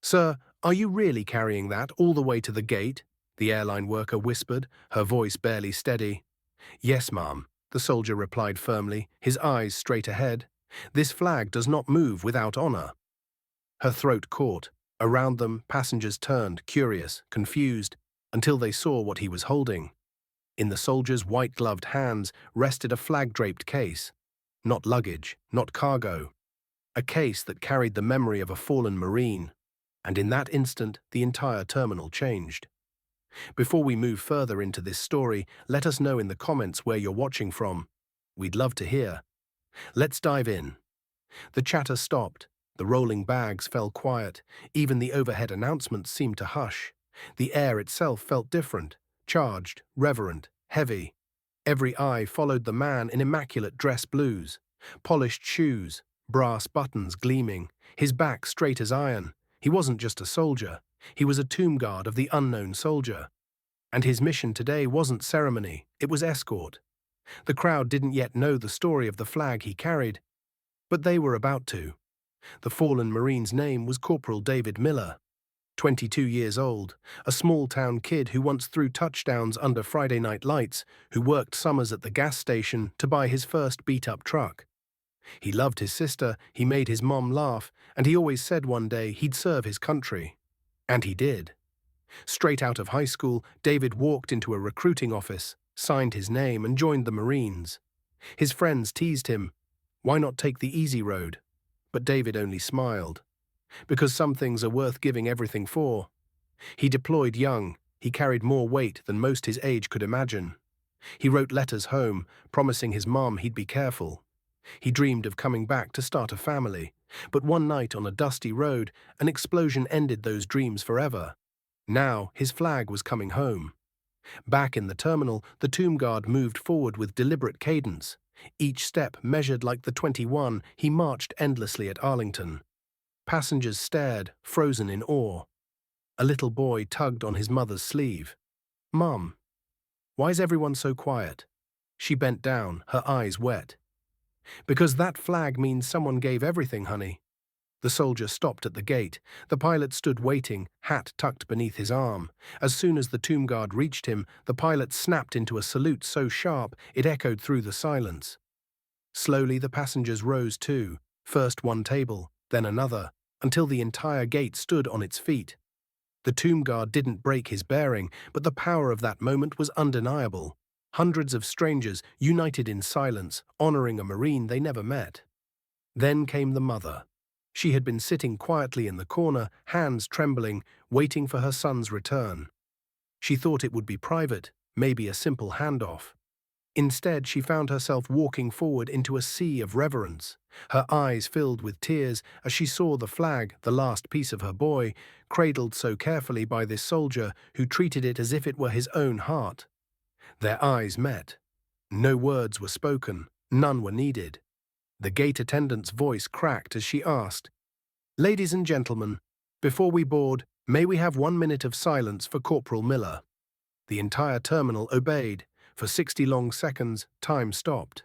"Sir, are you really carrying that all the way to the gate?" the airline worker whispered, her voice barely steady. "Yes, ma'am," the soldier replied firmly, his eyes straight ahead. "This flag does not move without honor." Her throat caught. Around them, passengers turned, curious, confused, until they saw what he was holding. In the soldier's white-gloved hands rested a flag-draped case. Not luggage, not cargo. A case that carried the memory of a fallen Marine. And in that instant, the entire terminal changed. Before we move further into this story, let us know in the comments where you're watching from. We'd love to hear. Let's dive in. The chatter stopped. The rolling bags fell quiet. Even the overhead announcements seemed to hush. The air itself felt different, charged, reverent, heavy. Every eye followed the man in immaculate dress blues, polished shoes, brass buttons gleaming, his back straight as iron. He wasn't just a soldier. He was a tomb guard of the unknown soldier. And his mission today wasn't ceremony, it was escort. The crowd didn't yet know the story of the flag he carried, but they were about to. The fallen Marine's name was Corporal David Miller, 22 years old, a small-town kid who once threw touchdowns under Friday night lights, who worked summers at the gas station to buy his first beat-up truck. He loved his sister, he made his mom laugh, and he always said one day he'd serve his country. And he did. Straight out of high school, David walked into a recruiting office, signed his name, and joined the Marines. His friends teased him. Why not take the easy road? But David only smiled. Because some things are worth giving everything for. He deployed young. He carried more weight than most his age could imagine. He wrote letters home, promising his mom he'd be careful. He dreamed of coming back to start a family. But one night on a dusty road, an explosion ended those dreams forever. Now his flag was coming home. Back in the terminal, the tomb guard moved forward with deliberate cadence. Each step measured like the 21 he marched endlessly at Arlington. Passengers stared, frozen in awe. A little boy tugged on his mother's sleeve. "Mom, why's everyone so quiet?" She bent down, her eyes wet. "Because that flag means someone gave everything, honey." The soldier stopped at the gate. The pilot stood waiting, hat tucked beneath his arm. As soon as the tomb guard reached him, the pilot snapped into a salute so sharp it echoed through the silence. Slowly the passengers rose too, first one table, then another, until the entire gate stood on its feet. The tomb guard didn't break his bearing, but the power of that moment was undeniable. Hundreds of strangers, united in silence, honoring a Marine they never met. Then came the mother. She had been sitting quietly in the corner, hands trembling, waiting for her son's return. She thought it would be private, maybe a simple handoff. Instead, she found herself walking forward into a sea of reverence. Her eyes filled with tears as she saw the flag, the last piece of her boy, cradled so carefully by this soldier who treated it as if it were his own heart. Their eyes met. No words were spoken, none were needed. The gate attendant's voice cracked as she asked, "Ladies and gentlemen, before we board, may we have 1 minute of silence for Corporal Miller?" The entire terminal obeyed. For 60 long seconds, time stopped.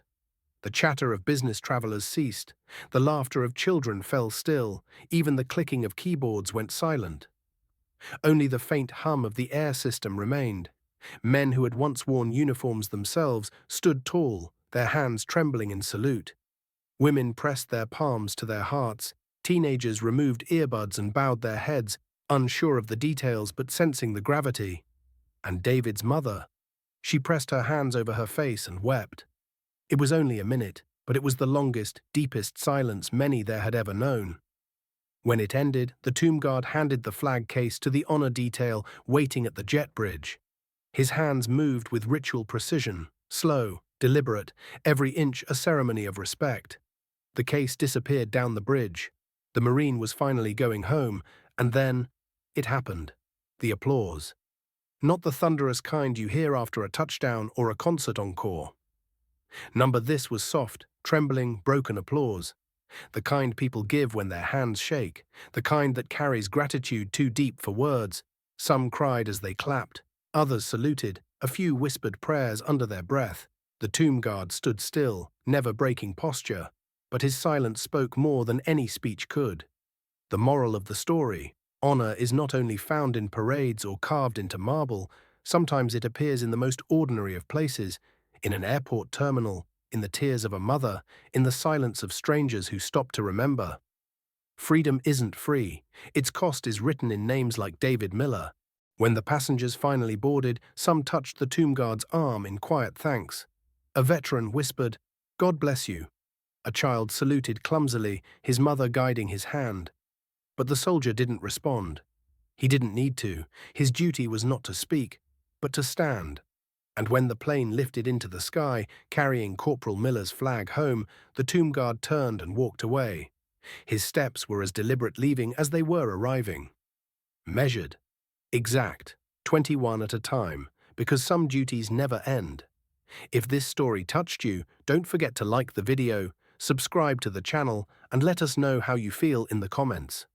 The chatter of business travelers ceased. The laughter of children fell still. Even the clicking of keyboards went silent. Only the faint hum of the air system remained. Men who had once worn uniforms themselves stood tall, their hands trembling in salute. Women pressed their palms to their hearts. Teenagers removed earbuds and bowed their heads, unsure of the details but sensing the gravity. And David's mother. She pressed her hands over her face and wept. It was only a minute, but it was the longest, deepest silence many there had ever known. When it ended, the tomb guard handed the flag case to the honor detail waiting at the jet bridge. His hands moved with ritual precision, slow, deliberate, every inch a ceremony of respect. The case disappeared down the bridge. The Marine was finally going home, and then it happened. The applause. Not the thunderous kind you hear after a touchdown or a concert encore. This was soft, trembling, broken applause. The kind people give when their hands shake, the kind that carries gratitude too deep for words. Some cried as they clapped, others saluted, a few whispered prayers under their breath. The tomb guard stood still, never breaking posture, but his silence spoke more than any speech could. The moral of the story: Honor is not only found in parades or carved into marble, sometimes it appears in the most ordinary of places, in an airport terminal, in the tears of a mother, in the silence of strangers who stop to remember. Freedom isn't free. Its cost is written in names like David Miller. When the passengers finally boarded, some touched the tomb guard's arm in quiet thanks. A veteran whispered, "God bless you." A child saluted clumsily, his mother guiding his hand. But the soldier didn't respond. He didn't need to. His duty was not to speak, but to stand. And when the plane lifted into the sky, carrying Corporal Miller's flag home, the tomb guard turned and walked away. His steps were as deliberate leaving as they were arriving. Measured. Exact. 21 at a time, because some duties never end. If this story touched you, don't forget to like the video, subscribe to the channel, and let us know how you feel in the comments.